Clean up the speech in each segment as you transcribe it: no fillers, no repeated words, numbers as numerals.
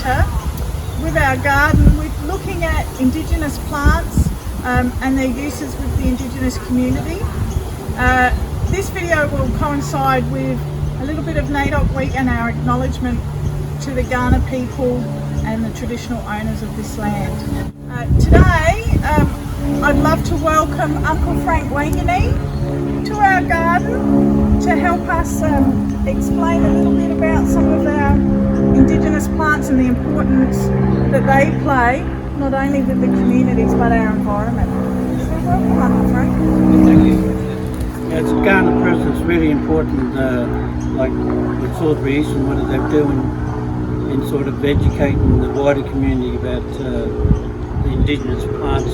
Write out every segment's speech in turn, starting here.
centre with our garden. We're looking at Indigenous plants and their uses with the Indigenous community. This video will coincide with a little bit of NAIDOC Week and our acknowledgement to the Kaurna people and the traditional owners of this land. Today, I'd love to welcome Uncle Frank Wanganeen to our garden to help us explain a little bit about some of our Indigenous plants and the importance that they play, not only with the communities but our environment. So welcome, Uncle Frank. Thank you. As a Kaurna person, it's really important, like with Salisbury East and what they're doing in sort of educating the wider community about the Indigenous plants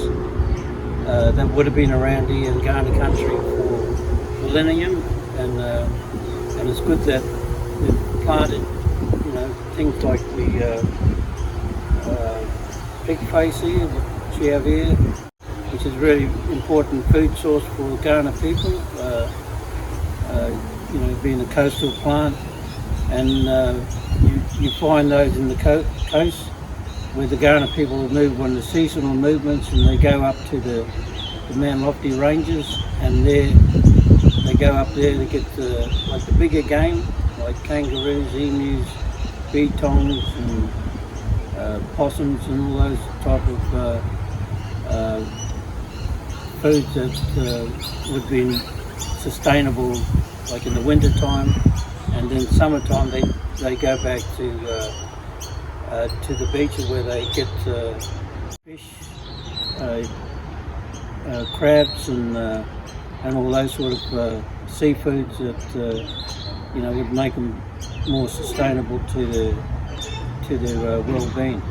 that would have been around here in Kaurna country for millennium, and it's good that they've planted, you know, things like the pig face here, which we have here, which is a really important food source for the Kaurna people, you know, being a coastal plant, and you find those in the coast where the Kaurna people move on the seasonal movements, and they go up to the Mount Lofty ranges, and there they go up there to get like the bigger game, like kangaroos, emus, betongs, and possums, and all those type of foods that would be sustainable, like in the winter time, and then summertime they go back to the beaches where they get fish, crabs, and all those sort of seafoods that you know would make them more sustainable to their well-being.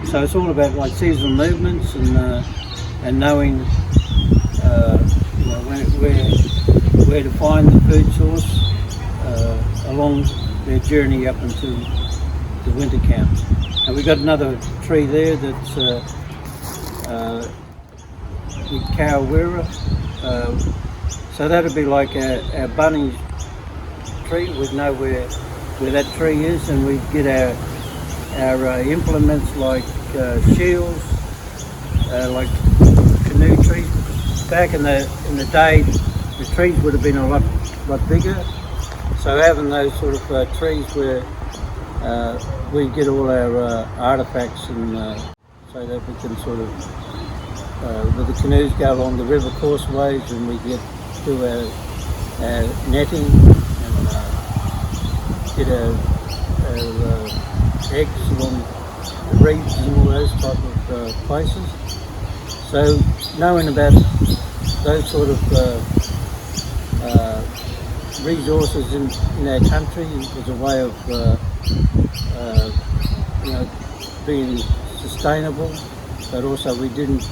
So it's all about like seasonal movements and knowing you know, where to find the food source along their journey up until the winter camps. And we've got another tree there that's the Kowira. So that'd be like our bunny tree. We'd know where that tree is, and we'd get our implements like shields, like canoe trees. Back in the day, the trees would have been a lot bigger. So having those sort of trees where we get all our artifacts, and so that we can sort of, with the canoes, go along the river courseways, and we get to our netting and get our eggs along the reefs and all those type of places. So knowing about those sort of resources in our country was a way of you know, being sustainable, but also we didn't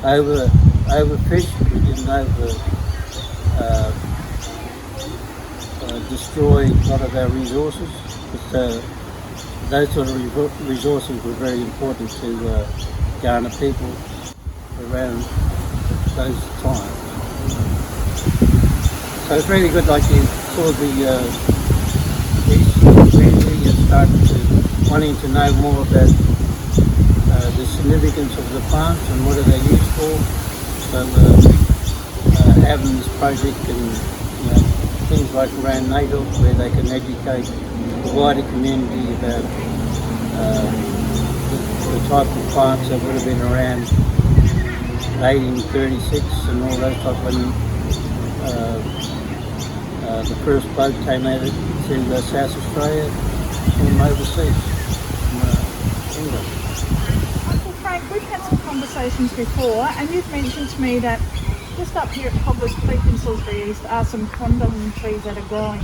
overfish, we didn't destroy a lot of our resources. But, those sort of resources were very important to Kaurna people around those times. So it's really good, like you saw the East community has started to wanting to know more about the significance of the plants and what are they used for. So having this project and, you know, things like around NAIDOC where they can educate the wider community about the type of plants that would have been around 1836 and all those type when the first boat came out to South Australia from overseas, from England. Uncle Frank, we've had some conversations before, and you've mentioned to me that just up here at Cobbler's Creek in Salisbury East are some condom trees that are growing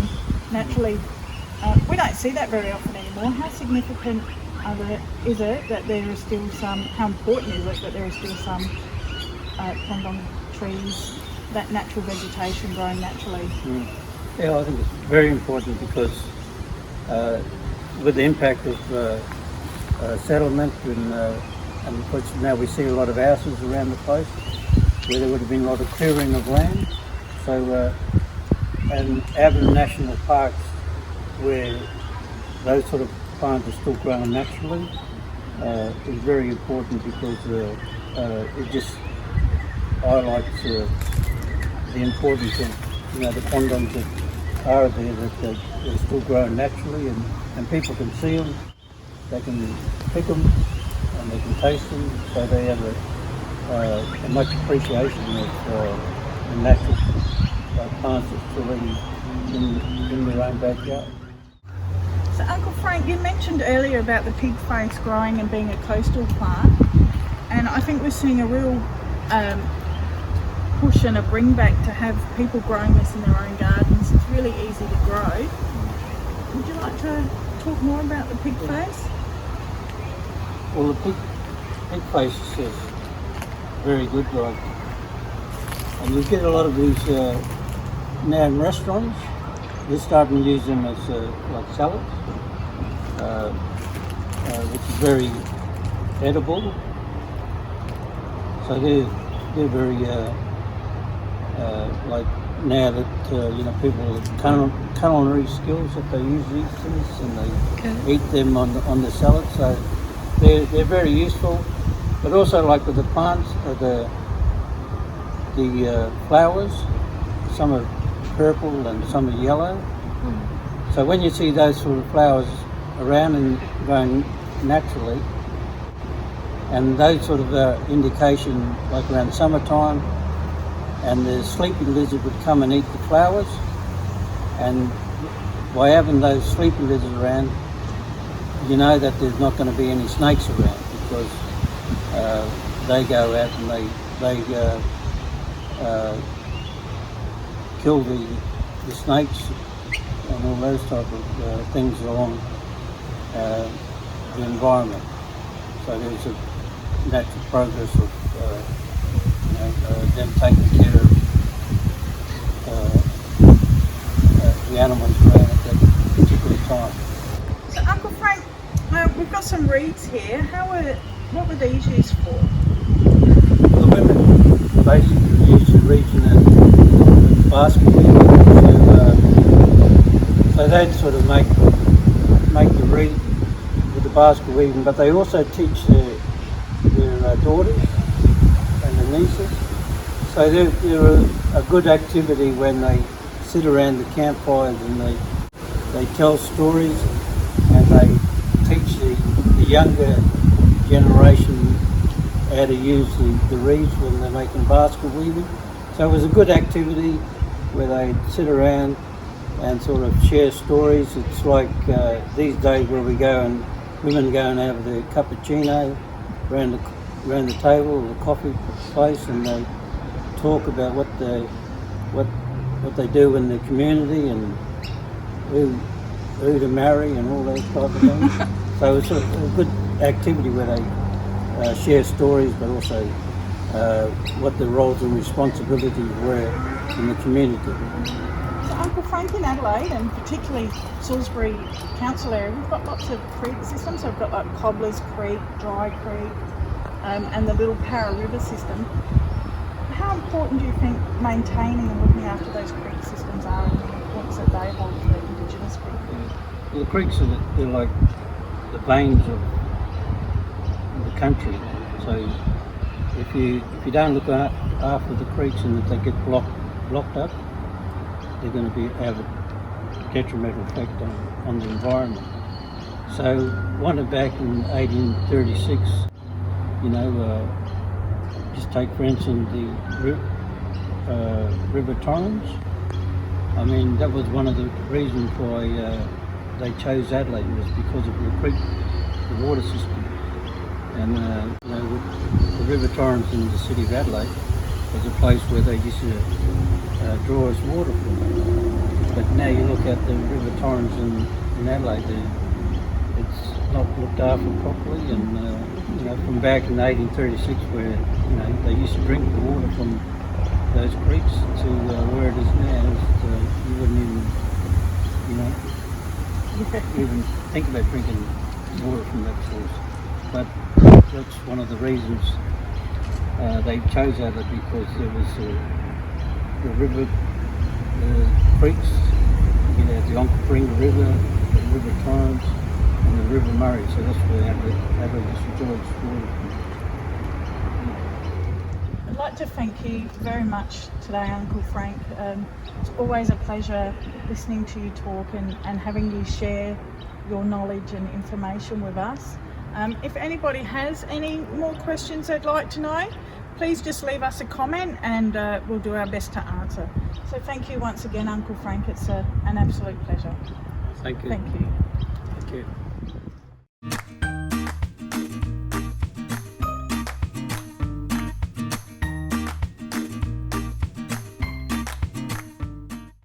naturally. We don't see that very often anymore. How significant is it that there is still some, how important is it that there is still some condom trees, that natural vegetation growing naturally? Yeah, I think it's very important because with the impact of settlement and which now we see a lot of houses around the place where there would have been a lot of clearing of land. So and having national parks where those sort of plants are still growing naturally is very important because it just highlights the importance of the quandons that are there, that they're still growing naturally, and people can see them, they can pick them, and they can taste them, so they have a much appreciation of the natural plants that's still in their own backyard. So Uncle Frank, you mentioned earlier about the pig face growing and being a coastal plant, and I think we're seeing a real push and a bring back to have people growing this in their own gardens. It's really easy to grow. Would you like to talk more about the pig face? Well, the pig face is very good, right? And you get a lot of these now in restaurants. They're starting to use them as like salads, which is very edible. So they're very like now that people have culinary skills, that they use these things and they eat them on the salad. So they're very useful. But also, like with the plants, the flowers, some are purple and some are yellow. So when you see those sort of flowers around and growing naturally, and those sort of indication, like around summertime, and the sleeping lizard would come and eat the flowers, and by having those sleeping lizards around, you know that there's not going to be any snakes around, because they go out and they kill the snakes and all those type of things along the environment. So there's a natural progress of them taking care of the animals around at that particular time. So Uncle Frank, we've got some reeds here. What were these used for? The women basically use the reeds in a basket weaving, so they'd sort of make the reed with the basket weaving, but they also teach their daughters and their nieces. So they're a good activity when they sit around the campfires and they tell stories, and they teach the younger generation how to use the reeds when they're making basket weaving. So it was a good activity where they sit around and sort of share stories. It's like these days where we go and women go and have the cappuccino around the table or the coffee place, and they talk about what they do in the community and who to marry and all those type of things. So it's a good activity where they share stories, but also what the roles and responsibilities were in the community. So Uncle Frank, in Adelaide, and particularly Salisbury Council area, we've got lots of creek systems. So we've got like Cobbler's Creek, Dry Creek, and the Little Para River system. How important do you think maintaining and looking after those creek systems are, and the importance that they hold for Indigenous people? Well, the creeks they're like the veins of the country. So if you don't look after the creeks and if they get blocked up, they're going to have a detrimental effect on the environment. So one back in 1836, just take for instance the River Torrens. I mean, that was one of the reasons why they chose Adelaide, was because of the creek, the water system. And the River Torrens in the city of Adelaide was a place where they used to draw us water from. But now you look at the River Torrens in Adelaide, it's not looked after properly, and from back in 1836, where they used to drink the water from those creeks to where it is now, you wouldn't even think about drinking water from that source. But that's one of the reasons they chose that, because there was the river, the creeks, the Onkaparinga River, the River Torrens, on the River Murray, so that's where Aboriginal George water. I'd like to thank you very much today, Uncle Frank. It's always a pleasure listening to you talk and having you share your knowledge and information with us. If anybody has any more questions they'd like to know, please just leave us a comment and we'll do our best to answer. So thank you once again, Uncle Frank. It's an absolute pleasure. Thank you. Thank you. Thank you.